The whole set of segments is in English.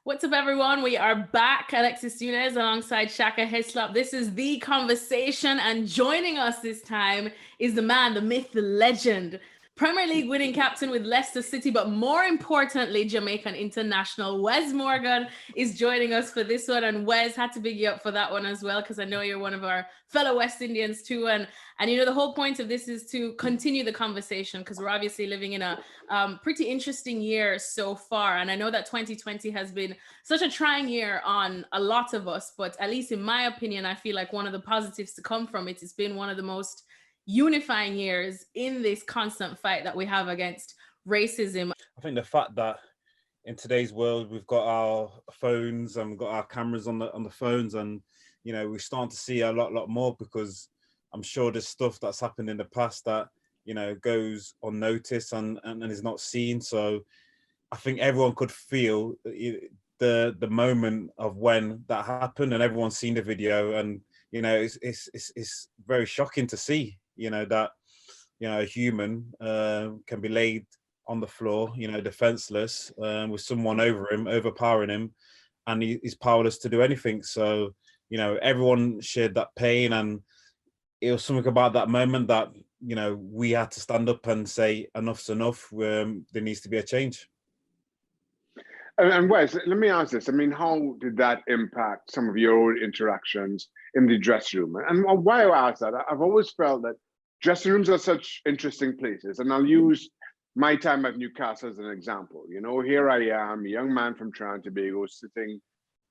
What's up, everyone? We are back. Alexis Nunes alongside Shaka, Hislop. This is The Conversation, and joining us this time is the man, the myth, the legend, Premier League winning captain with Leicester City, but more importantly, Jamaican international Wes Morgan is joining us for this one. And Wes, had to big you up for that one as well, because I know you're one of our fellow West Indians too. And you know, the whole point of this is to continue the conversation, because we're obviously living in a pretty interesting year so far. And I know that 2020 has been such a trying year on a lot of us, but at least in my opinion, I feel like one of the positives to come from it, it's been one of the most unifying years in this constant fight that we have against racism. I think the fact that in today's world we've got our phones and we've got our cameras on the phones, and you know, we're starting to see a lot more, because I'm sure there's stuff that's happened in the past that, you know, goes unnoticed and is not seen. So I think everyone could feel the moment of when that happened, and everyone's seen the video, and you know, it's very shocking to see, you know, that, you know, a human can be laid on the floor, you know, defenseless, with someone over him, overpowering him, and he's powerless to do anything. So, you know, everyone shared that pain, and it was something about that moment that, you know, we had to stand up and say enough's enough. There needs to be a change. And Wes, let me ask this. I mean, how did that impact some of your interactions in the dressing room? And why I ask that, I've always felt that dressing rooms are such interesting places. And I'll use my time at Newcastle as an example. You know, here I am, a young man from Trinidad and Tobago, sitting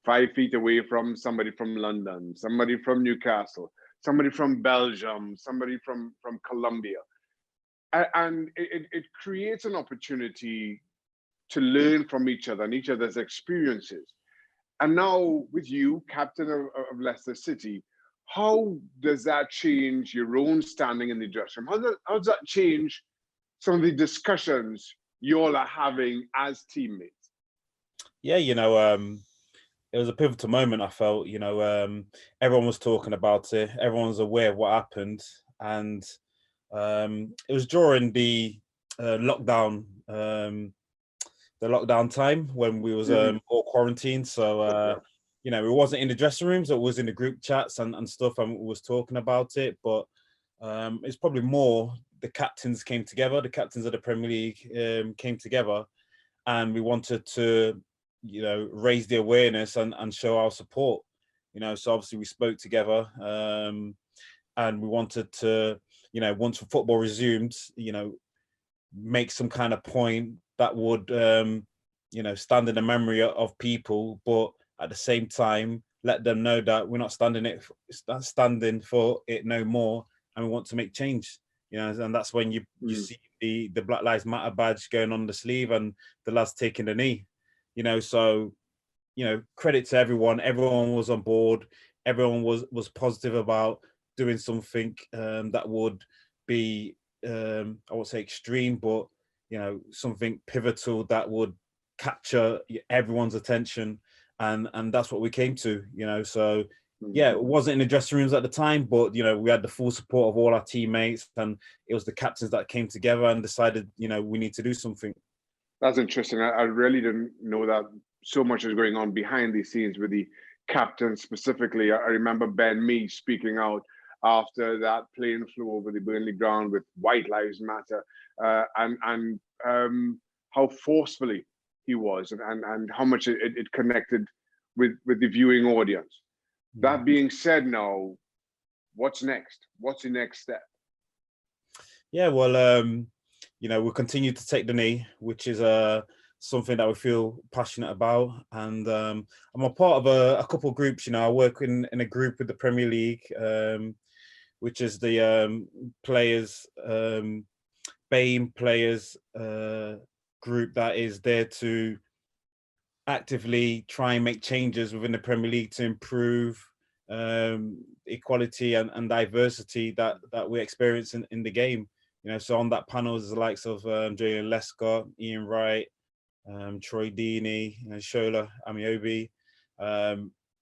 5 feet away from somebody from London, somebody from Newcastle, somebody from Belgium, somebody from Colombia. And it creates an opportunity to learn from each other and each other's experiences. And now with you, captain of Leicester City, how does that change your own standing in the dressing room? How does that change some of the discussions you all are having as teammates? Yeah, you know, it was a pivotal moment, I felt. You know, everyone was talking about it. Everyone was aware of what happened. And it was during the lockdown time when we was all quarantined. So, you know, it wasn't in the dressing rooms, it was in the group chats and stuff, and we was talking about it. But it's probably more the captains came together, the captains of the Premier League came together, and we wanted to, you know, raise the awareness and show our support. You know, so obviously we spoke together, and we wanted to, you know, once football resumed, you know, make some kind of point that would, you know, stand in the memory of people, but at the same time, let them know that we're not standing for it no more, and we want to make change. You know, and that's when you see the Black Lives Matter badge going on the sleeve and the lads taking the knee. You know, so, you know, credit to everyone. Everyone was on board. Everyone was positive about doing something that would be, I would say extreme, but, you know, something pivotal that would capture everyone's attention, and that's what we came to, you know. So yeah, it wasn't in the dressing rooms at the time, but, you know, we had the full support of all our teammates, and it was the captains that came together and decided, you know, we need to do something. That's interesting. I really didn't know that so much is going on behind the scenes with the captain specifically. I remember Ben Mee speaking out after that plane flew over the Burnley ground with White Lives Matter, and how forcefully he was, and how much it connected with the viewing audience. That being said, now, what's next? What's the next step? Yeah, well, you know, we'll continue to take the knee, which is something that we feel passionate about. And I'm a part of a couple of groups. You know, I work in a group with the Premier League, which is the players, BAME players group that is there to actively try and make changes within the Premier League to improve equality and diversity that we experience in the game. You know, so on that panel is the likes of Julian Lescott, Ian Wright, Troy Deeney, you know, Shola Amiobi.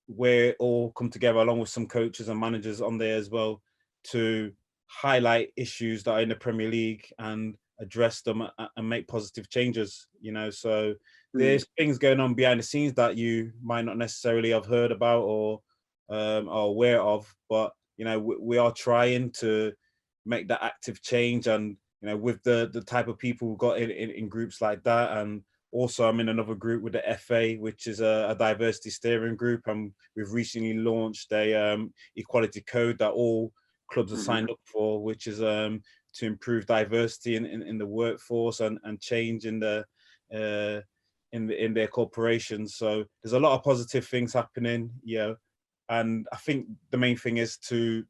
We all come together along with some coaches and managers on there as well to highlight issues that are in the Premier League and address them and make positive changes. You know, so there's things going on behind the scenes that you might not necessarily have heard about or aware of, but we are trying to make that active change, and with the type of people we've got in groups like that. And also I'm in another group with the FA, which is a diversity steering group, and we've recently launched a equality code that all clubs are signed up for, which is to improve diversity in the workforce and change in their corporations. So there's a lot of positive things happening, and I think the main thing is to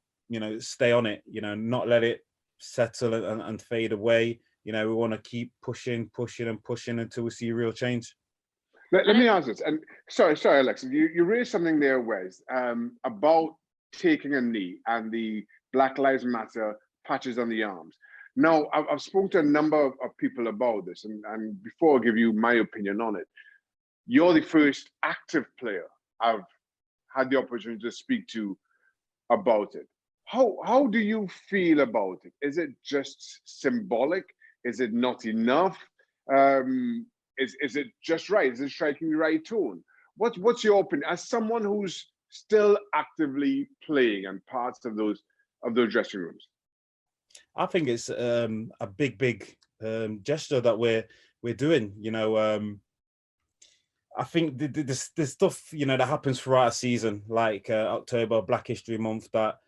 stay on it, not let it settle and fade away. We want to keep pushing until we see real change. Let me ask this, and sorry, Alexis, you raised something there, Wes, about taking a knee and the Black Lives Matter patches on the arms. Now, I've spoken to a number of people about this, and before I give you my opinion on it, you're the first active player I've had the opportunity to speak to about it. How do you feel about it? Is it just symbolic? Is it not enough? Is it just right? Is it striking the right tone? What's your opinion as someone who's still actively playing and parts of those dressing rooms? I think it's a big gesture that we're doing. I think the stuff that happens throughout a season, like October, Black History Month, that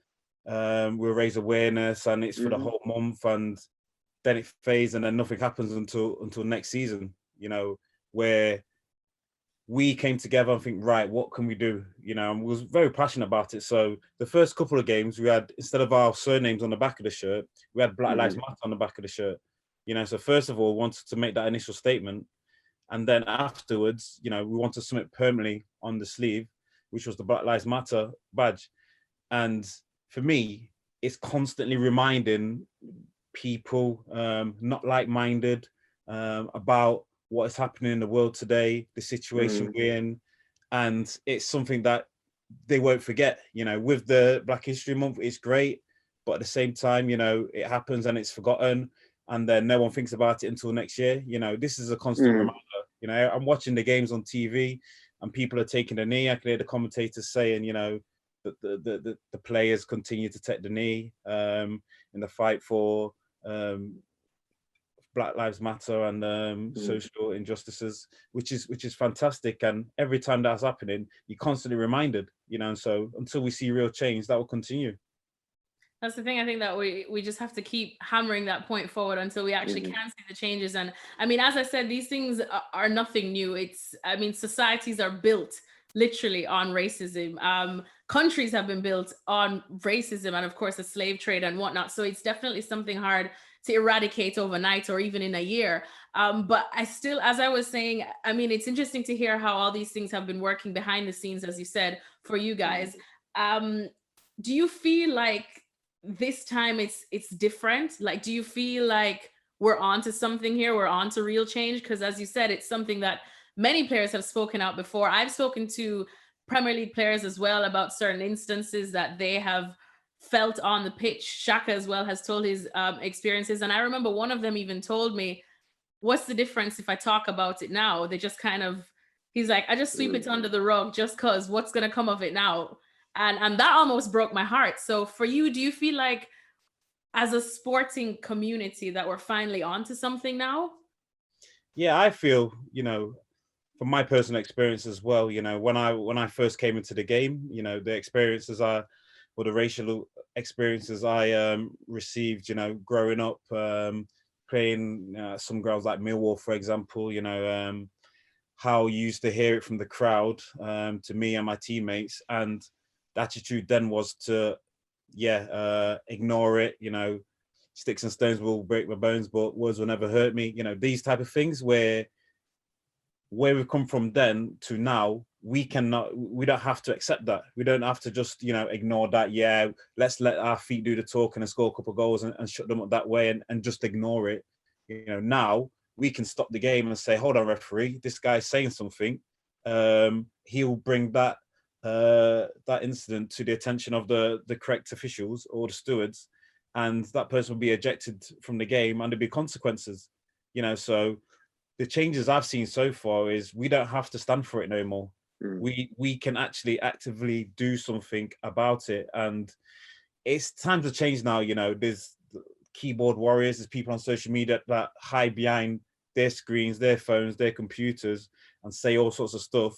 we'll raise awareness, and it's for the whole month, and then it fades, and then nothing happens until next season. Where we came together and think, right, what can we do? And we was very passionate about it. So the first couple of games, we had, instead of our surnames on the back of the shirt, we had Black Lives Matter on the back of the shirt. So first of all, we wanted to make that initial statement. And then afterwards, we wanted something permanently on the sleeve, which was the Black Lives Matter badge. And for me, it's constantly reminding people, not like-minded, about what is happening in the world today, the situation we're in. And it's something that they won't forget. With the Black History Month, it's great. But at the same time, it happens and it's forgotten. And then no one thinks about it until next year. This is a constant reminder. I'm watching the games on TV and people are taking a knee. I can hear the commentators saying, that the players continue to take the knee in the fight for Black Lives Matter and social injustices, which is fantastic. And every time that's happening, you're constantly reminded, and so until we see real change, that will continue. That's the thing. I think that we just have to keep hammering that point forward until we actually can see the changes. And I mean, as I said, these things are nothing new. Societies are built literally on racism. Countries have been built on racism and of course the slave trade and whatnot. So it's definitely something hard to eradicate overnight or even in a year. But I still, as I was saying, I mean, it's interesting to hear how all these things have been working behind the scenes, as you said, for you guys. Do you feel like this time it's different? Like, do you feel like we're onto something here? We're onto real change? Because as you said, it's something that many players have spoken out before. I've spoken to Premier League players as well about certain instances that they have felt on the pitch. Shaka as well has told his experiences. And I remember one of them even told me, what's the difference if I talk about it now? They just kind of, he's like, I just sweep it under the rug just because what's going to come of it now? And that almost broke my heart. So for you, do you feel like as a sporting community that we're finally onto something now? Yeah, I feel, from my personal experience as well, when I first came into the game, the experiences the racial experiences I received, growing up, playing some grounds like Millwall, for example, how you used to hear it from the crowd to me and my teammates. And the attitude then was to, ignore it, sticks and stones will break my bones, but words will never hurt me. These type of things where we've come from then to now, we don't have to accept that. We don't have to just, ignore that. Yeah, let's let our feet do the talking and score a couple of goals and shut them up that way and just ignore it. Now we can stop the game and say, hold on, referee, this guy's saying something. He'll bring that incident to the attention of the correct officials or the stewards, and that person will be ejected from the game and there'll be consequences. So the changes I've seen so far is we don't have to stand for it no more. We can actually actively do something about it, and it's time to change now. There's keyboard warriors, there's people on social media that hide behind their screens, their phones, their computers, and say all sorts of stuff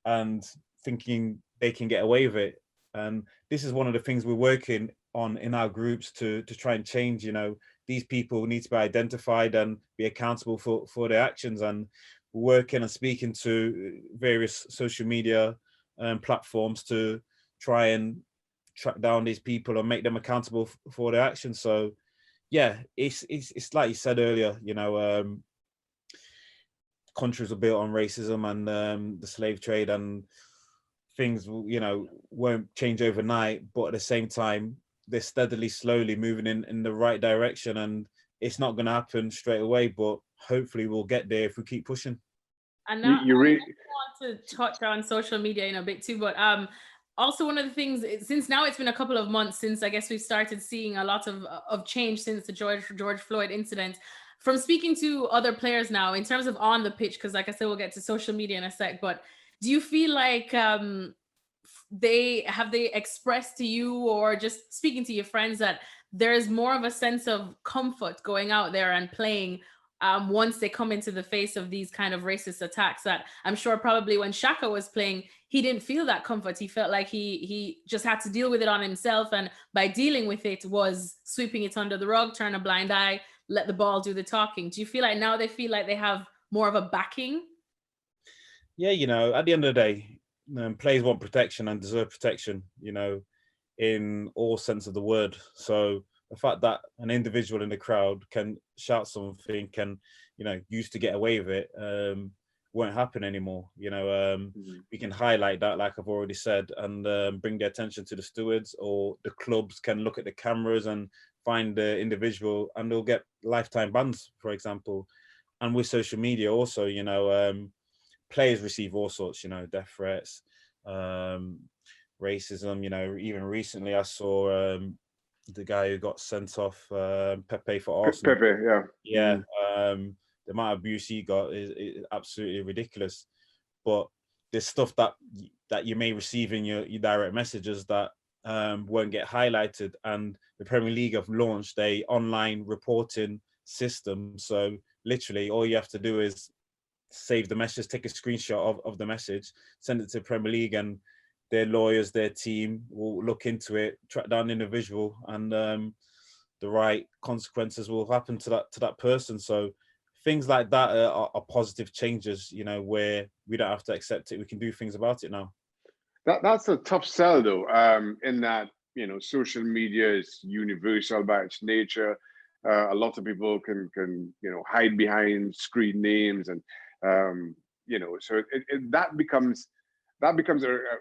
and thinking they can get away with it. And this is one of the things we're working on in our groups to try and change. These people need to be identified and be accountable for their actions. And we're working and speaking to various social media platforms to try and track down these people and make them accountable for their actions. So yeah, it's like you said earlier, countries are built on racism and the slave trade, and things won't change overnight, but at the same time they're steadily, slowly moving in the right direction, and it's not going to happen straight away, but hopefully we'll get there if we keep pushing. And now I want to touch on social media in a bit too, but also one of the things, since now it's been a couple of months since I guess we've started seeing a lot of change since the George Floyd incident. From speaking to other players now, in terms of on the pitch, because like I said, we'll get to social media in a sec, but do you feel like they expressed to you, or just speaking to your friends, that there's more of a sense of comfort going out there and playing once they come into the face of these kind of racist attacks? That I'm sure probably when Shaka was playing, he didn't feel that comfort. He felt like he just had to deal with it on himself, and by dealing with it was sweeping it under the rug, turn a blind eye, let the ball do the talking. Do you feel like now they feel like they have more of a backing? Yeah, at the end of the day, players want protection and deserve protection, in all sense of the word. So the fact that an individual in the crowd can shout something and, used to get away with it, won't happen anymore. We can highlight that, like I've already said, and bring the attention to the stewards, or the clubs can look at the cameras and find the individual, and they'll get lifetime bans, for example. And with social media also, players receive all sorts, death threats, racism. Even recently I saw the guy who got sent off, Pepe for Arsenal. Pepe, yeah. Yeah. The amount of abuse he got is absolutely ridiculous. But there's stuff that you may receive in your direct messages that won't get highlighted. And the Premier League have launched a online reporting system. So literally all you have to do is save the message, take a screenshot of the message, send it to Premier League, and their lawyers, their team will look into it, track down the individual, and the right consequences will happen to that person. So things like that are positive changes, where we don't have to accept it. We can do things about it now. That's a tough sell though, in that, social media is universal by its nature. A lot of people can hide behind screen names, and so that becomes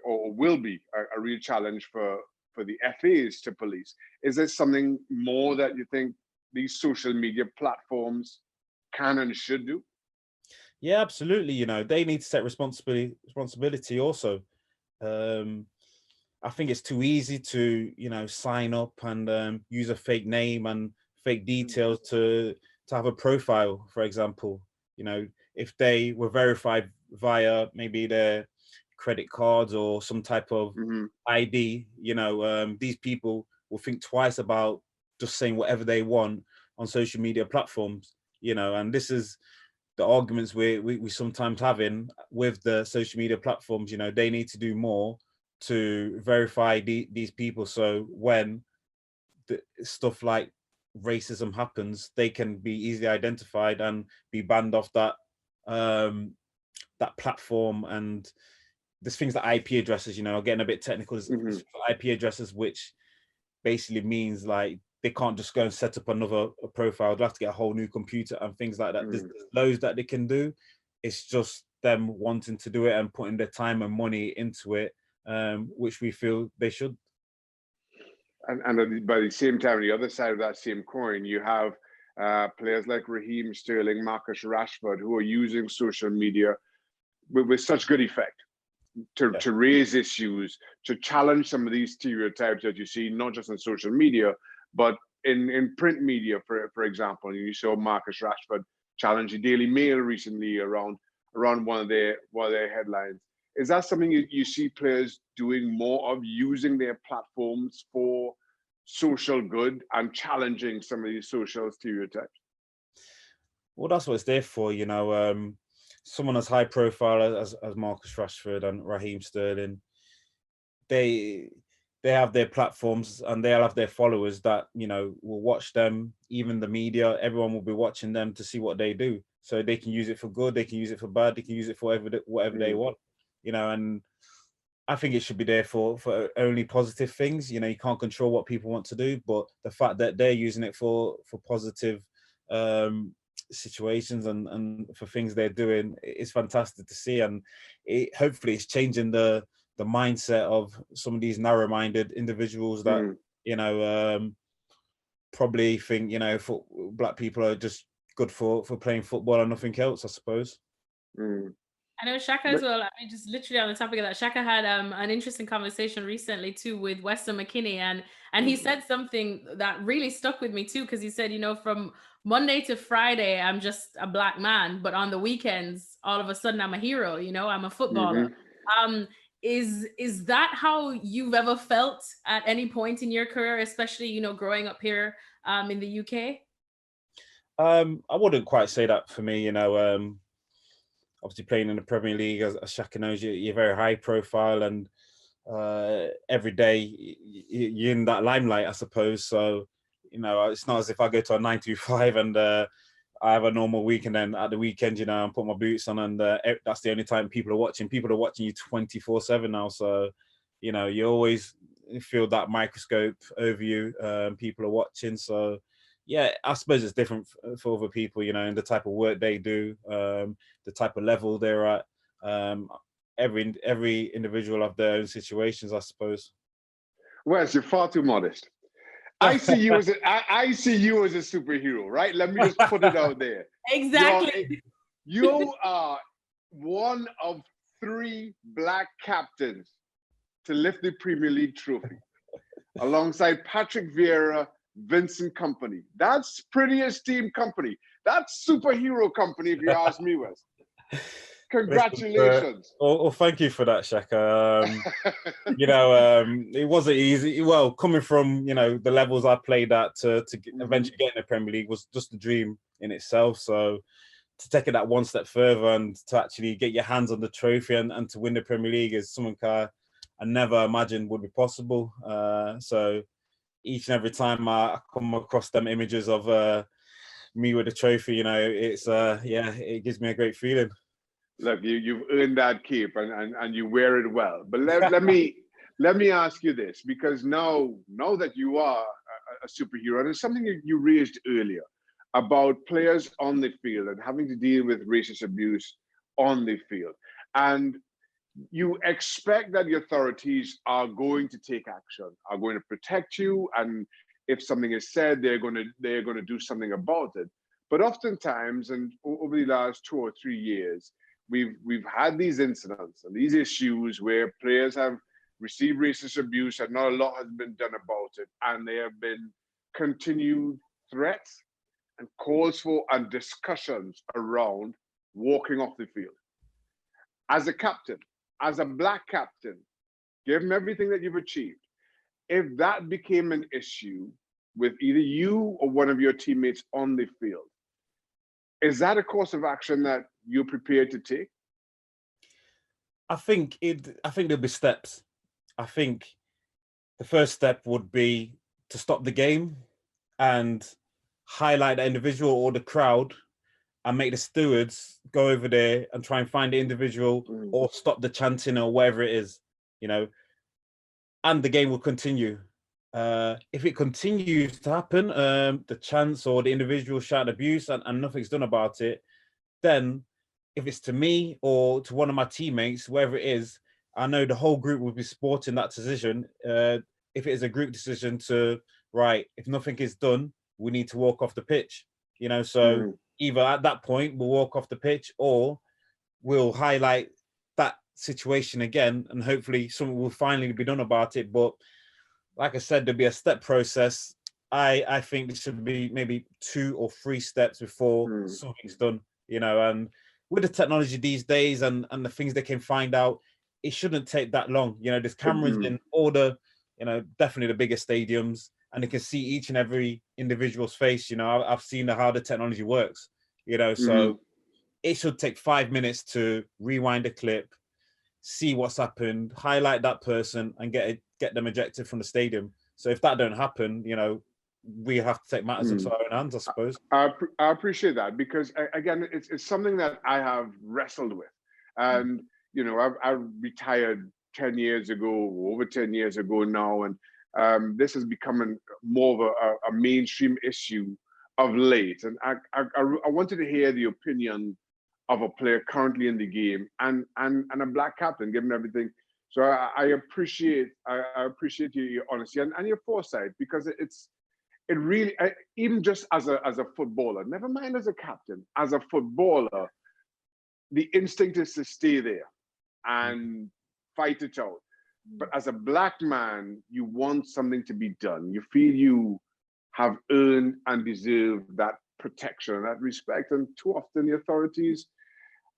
or will be a real challenge for the FAs to police. Is there something more that you think these social media platforms can and should do? Yeah, absolutely. They need to take responsibility also. I think it's too easy to sign up and use a fake name and fake details to have a profile, for example. If they were verified via maybe their credit cards or some type of ID, these people will think twice about just saying whatever they want on social media platforms, and this is the arguments we sometimes having with the social media platforms. They need to do more to verify these people, so when the stuff like racism happens, they can be easily identified and be banned off that platform. And there's things like IP addresses, getting a bit technical, IP addresses, which basically means like they can't just go and set up another profile. They'll have to get a whole new computer and things like that. There's loads that they can do. It's just them wanting to do it and putting their time and money into it, which we feel they should. And by the same time, on the other side of that same coin, you have players like Raheem, Sterling, Marcus Rashford, who are using social media with such good effect to raise issues, to challenge some of these stereotypes that you see, not just on social media, but in print media, for example. You saw Marcus Rashford challenged the Daily Mail recently around one of their headlines. Is that something you see players doing more of, using their platforms for social good and challenging some of these social stereotypes? Well, that's what it's there for, you know. Someone as high profile as Marcus Rashford and Raheem Sterling, they have their platforms and they'll have their followers that, you know, will watch them. Even the media, everyone will be watching them to see what they do. So they can use it for good, they can use it for bad, they can use it for whatever they want, you know. And I think it should be there for only positive things. You know, you can't control what people want to do, but the fact that they're using it for positive situations and for things they're doing is fantastic to see. And hopefully it's changing the mindset of some of these narrow-minded individuals that you know probably think, you know, black people are just good for playing football and nothing else, I suppose. I know Shaka as well. I mean, just literally on the topic of that, Shaka had an interesting conversation recently too with Weston McKinney, and he said something that really stuck with me too, because he said, you know, from Monday to Friday, I'm just a black man, but on the weekends, all of a sudden, I'm a hero. You know, I'm a footballer. Is that how you've ever felt at any point in your career, especially, you know, growing up here in the UK? I wouldn't quite say that for me, you know. Obviously playing in the Premier League, as Shaka knows, you're very high profile, and every day you're in that limelight, I suppose. So, you know, it's not as if I go to a 9 to 5 and I have a normal week, and then at the weekend, you know, I put my boots on, and that's the only time people are watching. People are watching you 24/7 now. So, you know, you always feel that microscope over you. People are watching. So, yeah, I suppose it's different for other people, you know, and the type of work they do, the type of level they're at. Every individual have their own situations, I suppose. Wes, you're far too modest. I see you as a superhero, right? Let me just put it out there. Exactly. You are one of 3 black captains to lift the Premier League trophy, alongside Patrick Vieira, Vincent Kompany. That's pretty esteemed company. That's superhero company, if you ask me, Wes. Congratulations. Well, thank you for that, Shaka. You know, it wasn't easy. Well, coming from, you know, the levels I played at to eventually get in the Premier League was just a dream in itself. So to take it that one step further and to actually get your hands on the trophy and to win the Premier League is something I never imagined would be possible. So each and every time I come across them images of me with the trophy, you know, it's yeah, it gives me a great feeling. Look, you've earned that cape and you wear it well. But let me ask you this, because now that you are a superhero, and it's something you raised earlier about players on the field and having to deal with racist abuse on the field, and you expect that the authorities are going to take action, are going to protect you, and if something is said, they're going to do something about it. But oftentimes, and over the last 2 or 3 years, we've had these incidents and these issues where players have received racist abuse and not a lot has been done about it, and there have been continued threats and calls for and discussions around walking off the field. As a captain, as a black captain, given everything that you've achieved, if that became an issue with either you or one of your teammates on the field, is that a course of action that you're prepared to take? I think there'll be steps. I think the first step would be to stop the game and highlight the individual or the crowd and make the stewards go over there and try and find the individual or stop the chanting or whatever it is, you know, and the game will continue. If it continues to happen, the chants or the individual shout abuse and nothing's done about it, then if it's to me or to one of my teammates, wherever it is, I know the whole group will be supporting that decision. If it is a group decision to, right, if nothing is done, we need to walk off the pitch, you know, so either at that point we'll walk off the pitch or we'll highlight that situation again and hopefully something will finally be done about it. But like I said, there'll be a step process I think there should be maybe 2 or 3 steps before something's done, and with the technology these days and the things they can find out, it shouldn't take that long. There's cameras in all the, definitely the bigger stadiums, and they can see each and every individual's face. I've seen how the technology works, so it should take 5 minutes to rewind a clip, see what's happened, highlight that person, and get them ejected from the stadium. So if that don't happen, we have to take matters into our own hands, I suppose. I appreciate that, because again, it's something that I have wrestled with, and I retired 10 years ago, over 10 years ago now, and this is becoming more of a mainstream issue of late. And I wanted to hear the opinion of a player currently in the game and a black captain, given everything. So I appreciate your honesty and your foresight, because it really, even just as a footballer, never mind as a captain, as a footballer, the instinct is to stay there and fight it out. But as a black man, you want something to be done. You feel you have earned and deserve that protection and that respect. And too often the authorities,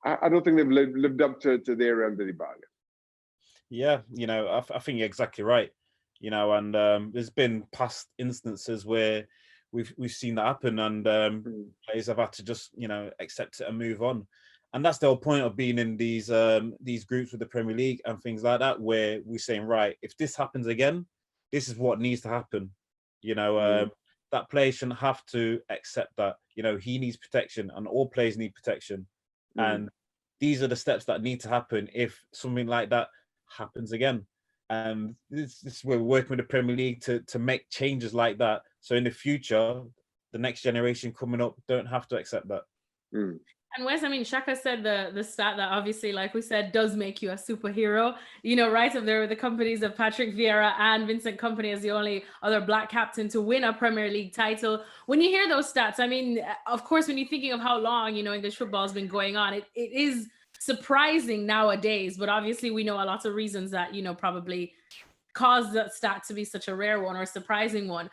I don't think they've lived up to their end of the bargain. Yeah, I think you're exactly right. And there's been past instances where we've seen that happen, and players have had to just accept it and move on. And that's the whole point of being in these groups with the Premier League and things like that, where we're saying, right, if this happens again, this is what needs to happen. That player shouldn't have to accept that. He needs protection, and all players need protection. And these are the steps that need to happen if something like that happens again. And this is where we're working with the Premier League to make changes like that. So in the future, the next generation coming up don't have to accept that. And Wes, Shaka said the stat that obviously, like we said, does make you a superhero. Right up there with the companies of Patrick Vieira and Vincent Kompany as the only other black captain to win a Premier League title. When you hear those stats, of course, when you're thinking of how long, English football has been going on, it is surprising nowadays. But obviously, we know a lot of reasons that, probably caused that stat to be such a rare one or a surprising one.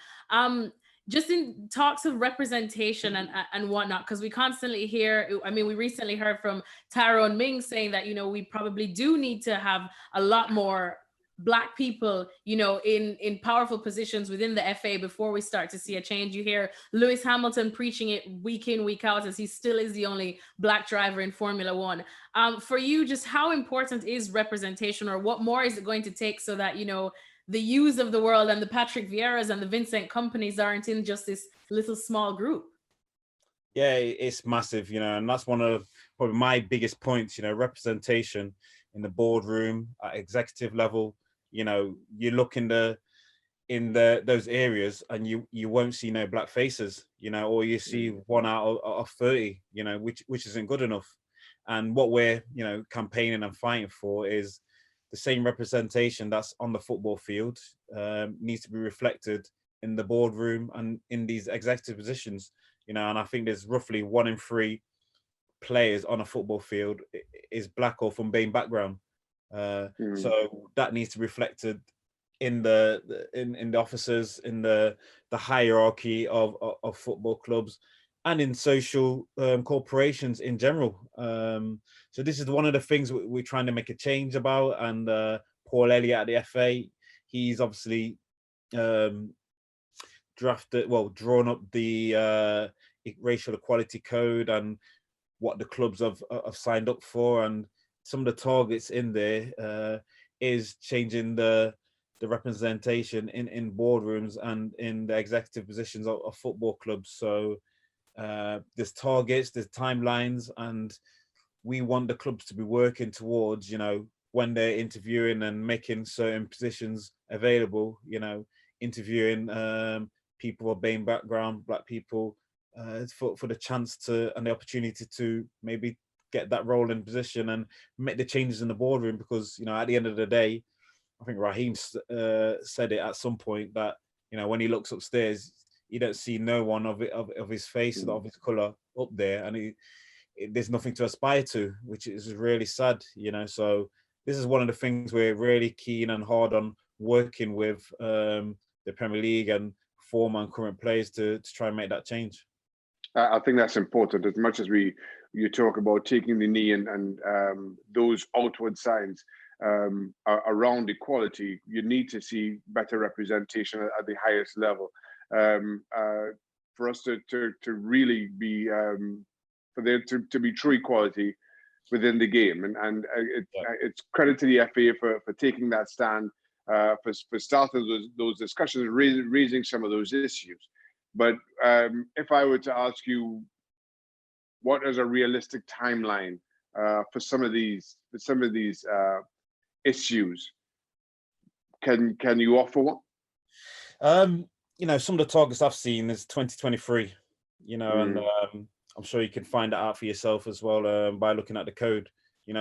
Just in talks of representation and whatnot, because we constantly hear, we recently heard from Tyrone Mings saying that, we probably do need to have a lot more Black people, in powerful positions within the FA before we start to see a change. You hear Lewis Hamilton preaching it week in, week out, as he still is the only Black driver in Formula One. For you, just how important is representation, or what more is it going to take so that, the Hughes of the world and the Patrick Vieiras and the Vincent Kompanies aren't in just this little small group? Yeah, it's massive, and that's one of probably my biggest points, representation in the boardroom at executive level. You look in those areas and you won't see no black faces, or you see 1 out of 30, which isn't good enough. And what we're, campaigning and fighting for is the same representation that's on the football field needs to be reflected in the boardroom and in these executive positions, and I think there's roughly 1 in 3 players on a football field is Black or from BAME background. So that needs to be reflected in the officers, in the hierarchy of football clubs, and in social corporations in general. So this is one of the things we're trying to make a change about. And Paul Elliott at the FA, he's obviously drawn up the racial equality code and what the clubs have signed up for, and some of the targets in there is changing the representation in boardrooms and in the executive positions of football clubs. So there's targets, there's timelines, and we want the clubs to be working towards, when they're interviewing and making certain positions available, interviewing people of BAME background, Black people, for the chance to and the opportunity to maybe get that role in position and make the changes in the boardroom. Because at the end of the day, I think Raheem said it at some point that when he looks upstairs, you don't see no one of his face, of his color up there, and there's nothing to aspire to, which is really sad. So this is one of the things we're really keen and hard on working with the Premier League and former and current players to try and make that change. I think that's important. As much as you talk about taking the knee and those outward signs around equality, you need to see better representation at the highest level for us to really be for there to be true equality within the game. And it's credit to the FA for taking that stand, for starting those discussions, raising some of those issues. But if I were to ask you, what is a realistic timeline for some of these issues? Can you offer one? Some of the targets I've seen is 2023. And I'm sure you can find that out for yourself as well by looking at the code.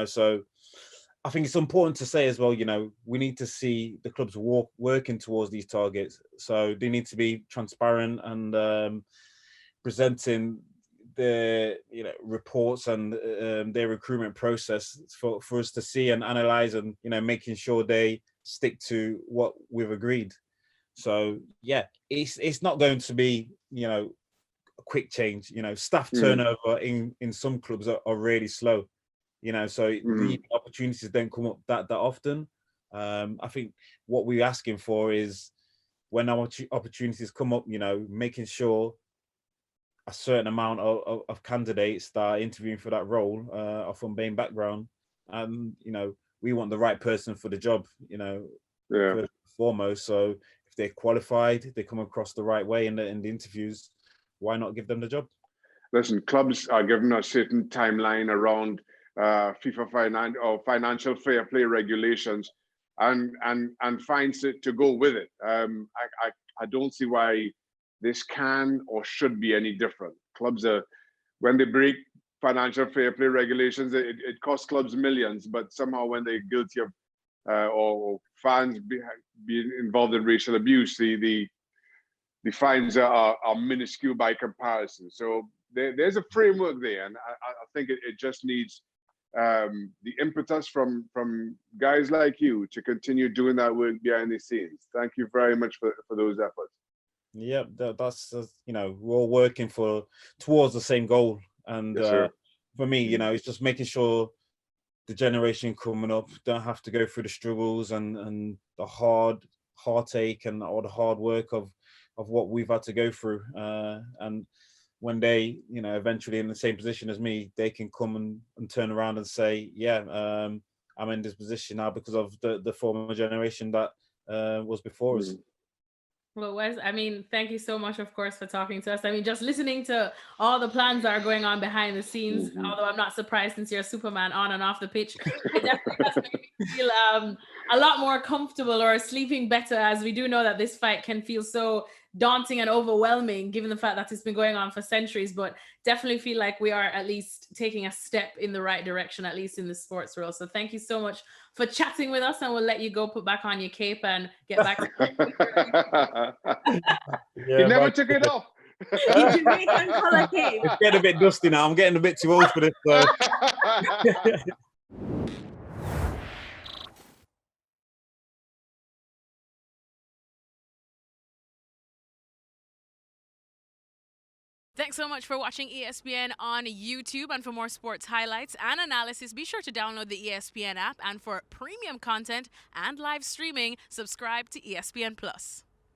So I think it's important to say as well, we need to see the clubs working towards these targets. So they need to be transparent and presenting their reports and their recruitment process for us to see and analyze, and making sure they stick to what we've agreed. So yeah, it's not going to be a quick change. Staff turnover in some clubs are really slow. So the opportunities don't come up that often. I think what we're asking for is, when our opportunities come up, making sure a certain amount of candidates that are interviewing for that role are from BAME background, and we want the right person for the job. First and foremost. So if they're qualified, they come across the right way in the interviews, why not give them the job? Listen, clubs are given a certain timeline around FIFA financial fair play regulations and fines to go with it. I don't see why this can or should be any different. Clubs when they break financial fair play regulations, it costs clubs millions, but somehow when they're guilty of or fans being involved in racial abuse, the fines are minuscule by comparison. So there's a framework there, and I think it just needs the impetus from guys like you to continue doing that work behind the scenes. Thank you very much for those efforts. Yeah, that's we're all working towards the same goal, and yes, for me, it's just making sure the generation coming up don't have to go through the struggles and the heartache and all the hard work of what we've had to go through, and when they eventually in the same position as me, they can come and turn around and say, I'm in this position now because of the former generation that was before us. Well, Wes, thank you so much, of course, for talking to us. Just listening to all the plans that are going on behind the scenes, although I'm not surprised since you're a Superman on and off the pitch, it definitely has made me feel a lot more comfortable or sleeping better, as we do know that this fight can feel so daunting and overwhelming given the fact that it's been going on for centuries, but definitely feel like we are at least taking a step in the right direction, at least in the sports world. So thank you so much for chatting with us, and we'll let you go put back on your cape and get back to You never took it off. Jamaican color cape. It's getting a bit dusty now. I'm getting a bit too old for this. Thanks so much for watching ESPN on YouTube, and for more sports highlights and analysis, be sure to download the ESPN app, and for premium content and live streaming, subscribe to ESPN Plus.